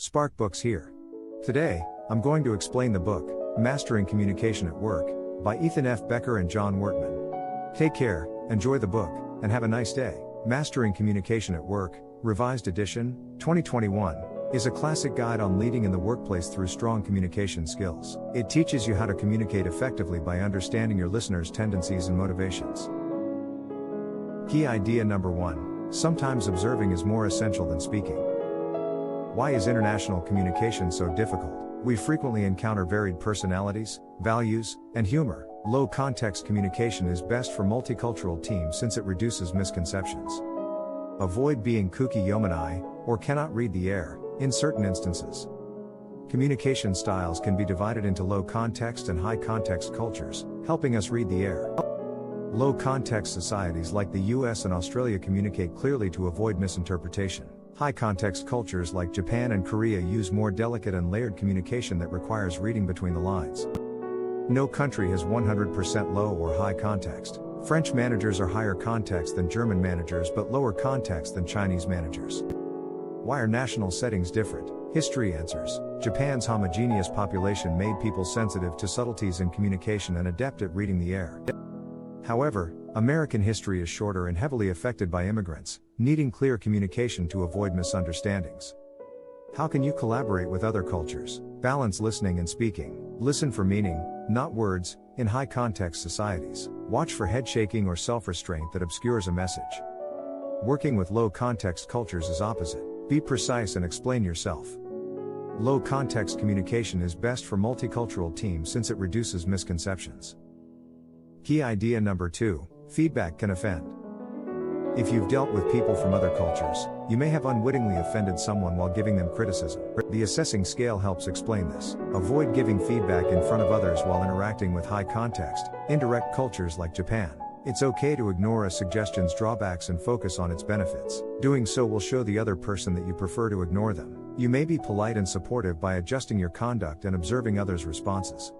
Spark Books here. Today, I'm going to explain the book, Mastering Communication at Work, by Ethan F. Becker and John Wortmann. Take care, enjoy the book, and have a nice day. Mastering Communication at Work, Revised Edition, 2021, is a classic guide on leading in the workplace through strong communication skills. It teaches you how to communicate effectively by understanding your listeners' tendencies and motivations. Key idea number 1. Sometimes observing is more essential than speaking. Why is international communication so difficult? We frequently encounter varied personalities, values, and humor. Low context communication is best for multicultural teams since it reduces misconceptions. Avoid being kooky yomani, or cannot read the air, in certain instances. Communication styles can be divided into low context and high context cultures, helping us read the air. Low context societies like the US and Australia communicate clearly to avoid misinterpretation. High context cultures like Japan and Korea use more delicate and layered communication that requires reading between the lines. No country has 100% low or high context. French managers are higher context than German managers but lower context than Chinese managers. Why are national settings different? History answers. Japan's homogeneous population made people sensitive to subtleties in communication and adept at reading the air. However, American history is shorter and heavily affected by immigrants, needing clear communication to avoid misunderstandings. How can you collaborate with other cultures? Balance listening and speaking. Listen for meaning, not words, in high context societies. Watch for head shaking or self-restraint that obscures a message. Working with low context cultures is opposite. Be precise and explain yourself. Low context communication is best for multicultural teams since it reduces misconceptions. Key idea number 2, feedback can offend. If you've dealt with people from other cultures, you may have unwittingly offended someone while giving them criticism. The assessing scale helps explain this. Avoid giving feedback in front of others while interacting with high context, indirect cultures like Japan. It's okay to ignore a suggestion's drawbacks and focus on its benefits. Doing so will show the other person that you prefer to ignore them. You may be polite and supportive by adjusting your conduct and observing others' responses.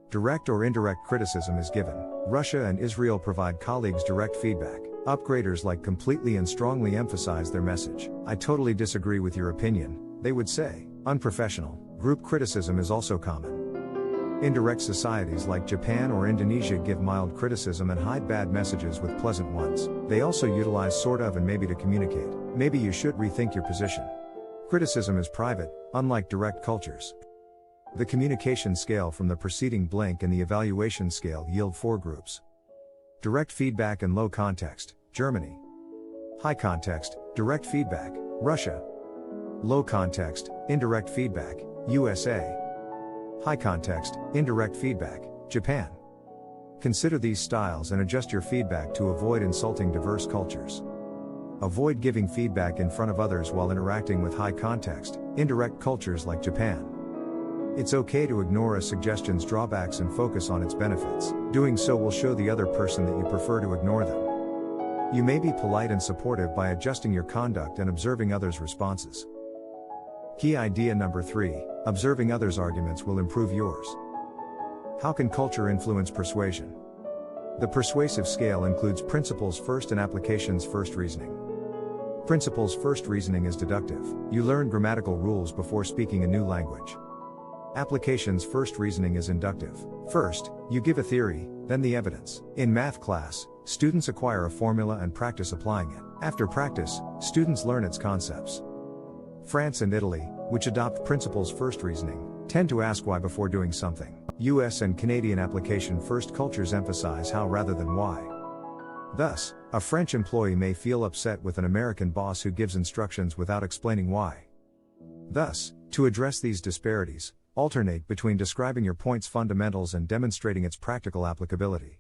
Direct or indirect criticism is given. Russia and Israel provide colleagues direct feedback. Upgraders like completely and strongly emphasize their message. I totally disagree with your opinion, they would say. Unprofessional. Group criticism is also common. Indirect societies like Japan or Indonesia give mild criticism and hide bad messages with pleasant ones. They also utilize sort of and maybe to communicate. Maybe you should rethink your position. Criticism is private, unlike direct cultures. The communication scale from the preceding blank and the evaluation scale yield 4 groups. Direct feedback and low context, Germany. High context, direct feedback, Russia. Low context, indirect feedback, USA. High context, indirect feedback, Japan. Consider these styles and adjust your feedback to avoid insulting diverse cultures. Avoid giving feedback in front of others while interacting with high context, indirect cultures like Japan. It's okay to ignore a suggestion's drawbacks and focus on its benefits. Doing so will show the other person that you prefer to ignore them. You may be polite and supportive by adjusting your conduct and observing others' responses. Key idea number 3, observing others' arguments will improve yours. How can culture influence persuasion? The persuasive scale includes principles first and applications first reasoning. Principles first reasoning is deductive. You learn grammatical rules before speaking a new language. Applications first reasoning is inductive. First, you give a theory, then the evidence. In math class, students acquire a formula and practice applying it. After practice, students learn its concepts. France and Italy, which adopt principles first reasoning, tend to ask why before doing something. US and Canadian application first cultures emphasize how rather than why. Thus, a French employee may feel upset with an American boss who gives instructions without explaining why. Thus, to address these disparities, alternate between describing your point's fundamentals and demonstrating its practical applicability.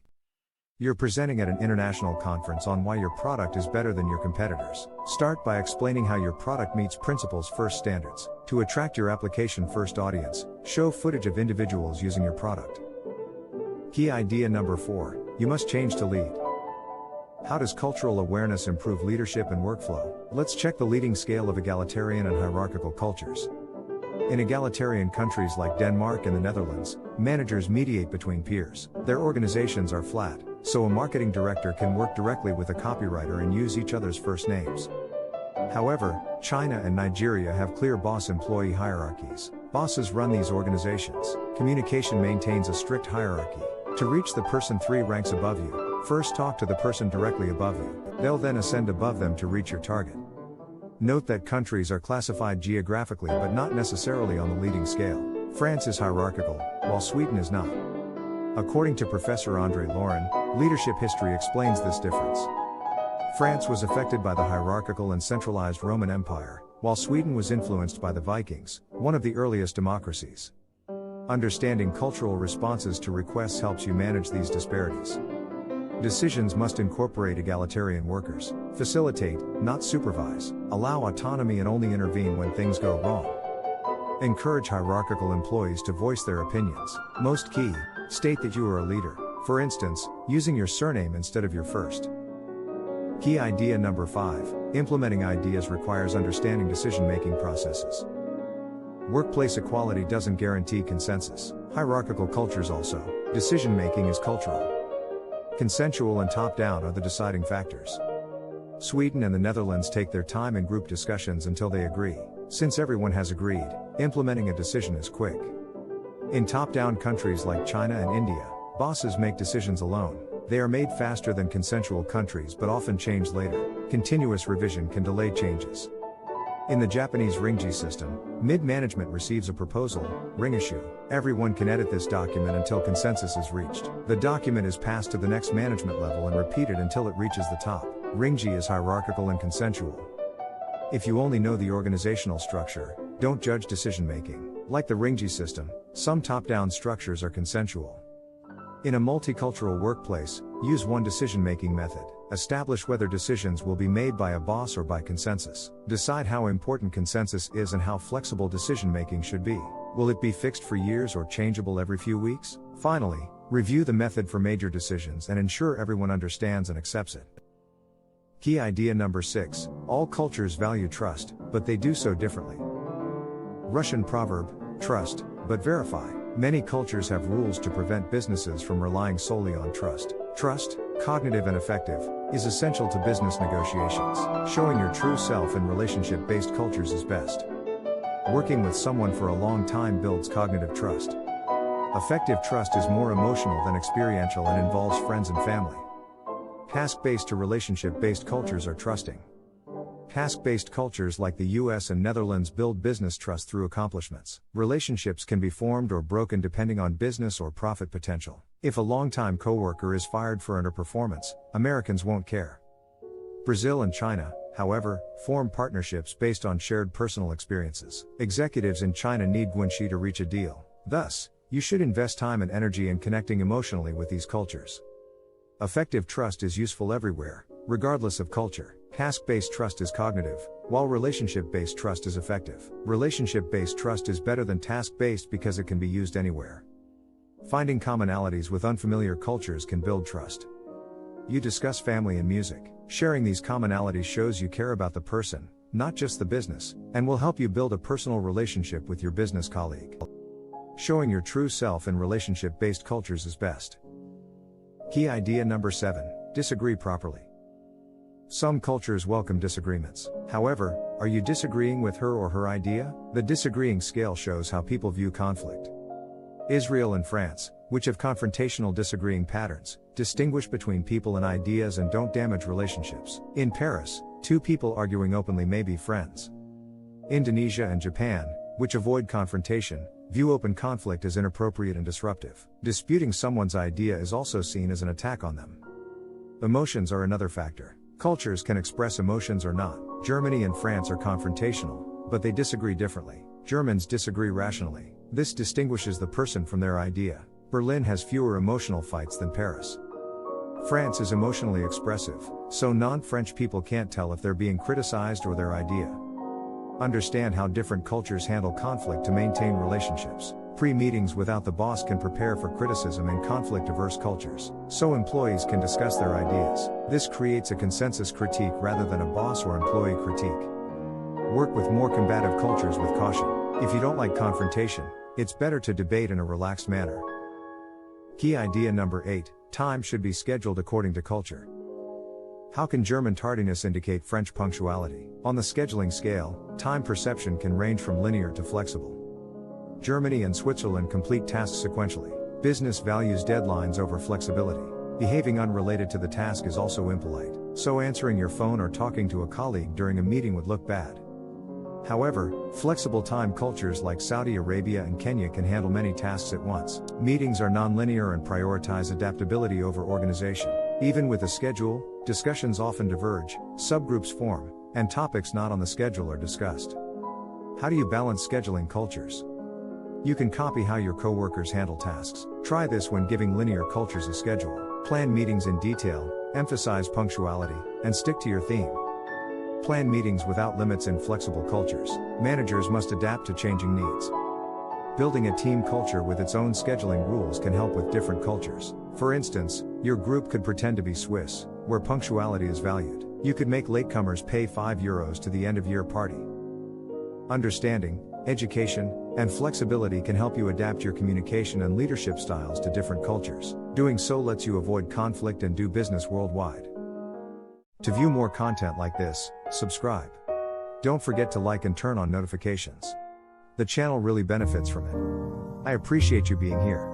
You're presenting at an international conference on why your product is better than your competitors. Start by explaining how your product meets principles first standards. To attract your application first audience, show footage of individuals using your product. Key idea number 4, you must change to lead. How does cultural awareness improve leadership and workflow? Let's check the leading scale of egalitarian and hierarchical cultures. In egalitarian countries like Denmark and the Netherlands, managers mediate between peers. Their organizations are flat, so a marketing director can work directly with a copywriter and use each other's first names. However, China and Nigeria have clear boss-employee hierarchies. Bosses run these organizations. Communication maintains a strict hierarchy. To reach the person 3 ranks above you, first talk to the person directly above you. They'll then ascend above them to reach your target. Note that countries are classified geographically but not necessarily on the leading scale. France is hierarchical, while Sweden is not. According to Professor André Lauren, leadership history explains this difference. France was affected by the hierarchical and centralized Roman Empire, while Sweden was influenced by the Vikings, one of the earliest democracies. Understanding cultural responses to requests helps you manage these disparities. Decisions must incorporate egalitarian workers, facilitate, not supervise, allow autonomy and only intervene when things go wrong. Encourage hierarchical employees to voice their opinions. Most key, state that you are a leader, for instance, using your surname instead of your first. Key idea number 5, implementing ideas requires understanding decision-making processes. Workplace equality doesn't guarantee consensus. Hierarchical cultures also. Decision-making is cultural. Consensual and top-down are the deciding factors. Sweden and the Netherlands take their time in group discussions until they agree. Since everyone has agreed, implementing a decision is quick. In top-down countries like China and India, bosses make decisions alone. They are made faster than consensual countries but often change later. Continuous revision can delay changes. In the Japanese Ringji system, mid-management receives a proposal, ring issue. Everyone can edit this document until consensus is reached. The document is passed to the next management level and repeated until it reaches the top. Ringji is hierarchical and consensual. If you only know the organizational structure, don't judge decision-making. Like the Ringji system, some top-down structures are consensual. In a multicultural workplace, use one decision-making method. Establish whether decisions will be made by a boss or by consensus. Decide how important consensus is and how flexible decision-making should be. Will it be fixed for years or changeable every few weeks? Finally, review the method for major decisions and ensure everyone understands and accepts it. Key idea number 6, all cultures value trust, but they do so differently. Russian proverb, trust, but verify. Many cultures have rules to prevent businesses from relying solely on trust. Trust, cognitive and effective, is essential to business negotiations. Showing your true self in relationship-based cultures is best. Working with someone for a long time builds cognitive trust. Effective trust is more emotional than experiential and involves friends and family. Task-based to relationship-based cultures are trusting. Task-based cultures like the US and Netherlands build business trust through accomplishments. Relationships can be formed or broken depending on business or profit potential. If a longtime coworker is fired for underperformance, Americans won't care. Brazil and China, however, form partnerships based on shared personal experiences. Executives in China need guanxi to reach a deal. Thus, you should invest time and energy in connecting emotionally with these cultures. Effective trust is useful everywhere, regardless of culture. Task-based trust is cognitive, while relationship-based trust is effective. Relationship-based trust is better than task-based because it can be used anywhere. Finding commonalities with unfamiliar cultures can build trust. You discuss family and music. Sharing these commonalities shows you care about the person, not just the business, and will help you build a personal relationship with your business colleague. Showing your true self in relationship-based cultures is best. Key idea number 7, disagree properly. Some cultures welcome disagreements. However, are you disagreeing with her or her idea? The disagreeing scale shows how people view conflict. Israel and France, which have confrontational disagreeing patterns, distinguish between people and ideas and don't damage relationships. In Paris, two people arguing openly may be friends. Indonesia and Japan, which avoid confrontation, view open conflict as inappropriate and disruptive. Disputing someone's idea is also seen as an attack on them. Emotions are another factor. Cultures can express emotions or not. Germany and France are confrontational, but they disagree differently. Germans disagree rationally. This distinguishes the person from their idea. Berlin has fewer emotional fights than Paris. France is emotionally expressive, so non-French people can't tell if they're being criticized or their idea. Understand how different cultures handle conflict to maintain relationships. Pre-meetings without the boss can prepare for criticism in conflict-averse cultures, so employees can discuss their ideas. This creates a consensus critique rather than a boss or employee critique. Work with more combative cultures with caution. If you don't like confrontation, it's better to debate in a relaxed manner. Key idea number 8, time should be scheduled according to culture. How can German tardiness indicate French punctuality? On the scheduling scale, time perception can range from linear to flexible. Germany and Switzerland complete tasks sequentially. Business values deadlines over flexibility. Behaving unrelated to the task is also impolite, so answering your phone or talking to a colleague during a meeting would look bad. However, flexible time cultures like Saudi Arabia and Kenya can handle many tasks at once. Meetings are non-linear and prioritize adaptability over organization. Even with a schedule, discussions often diverge, subgroups form, and topics not on the schedule are discussed. How do you balance scheduling cultures? You can copy how your coworkers handle tasks. Try this when giving linear cultures a schedule. Plan meetings in detail, emphasize punctuality, and stick to your theme. Plan meetings without limits in flexible cultures. Managers must adapt to changing needs. Building a team culture with its own scheduling rules can help with different cultures. For instance, your group could pretend to be Swiss, where punctuality is valued. You could make latecomers pay €5 to the end-of-year party. Understanding, education, and flexibility can help you adapt your communication and leadership styles to different cultures. Doing so lets you avoid conflict and do business worldwide. To view more content like this, subscribe. Don't forget to like and turn on notifications. The channel really benefits from it. I appreciate you being here.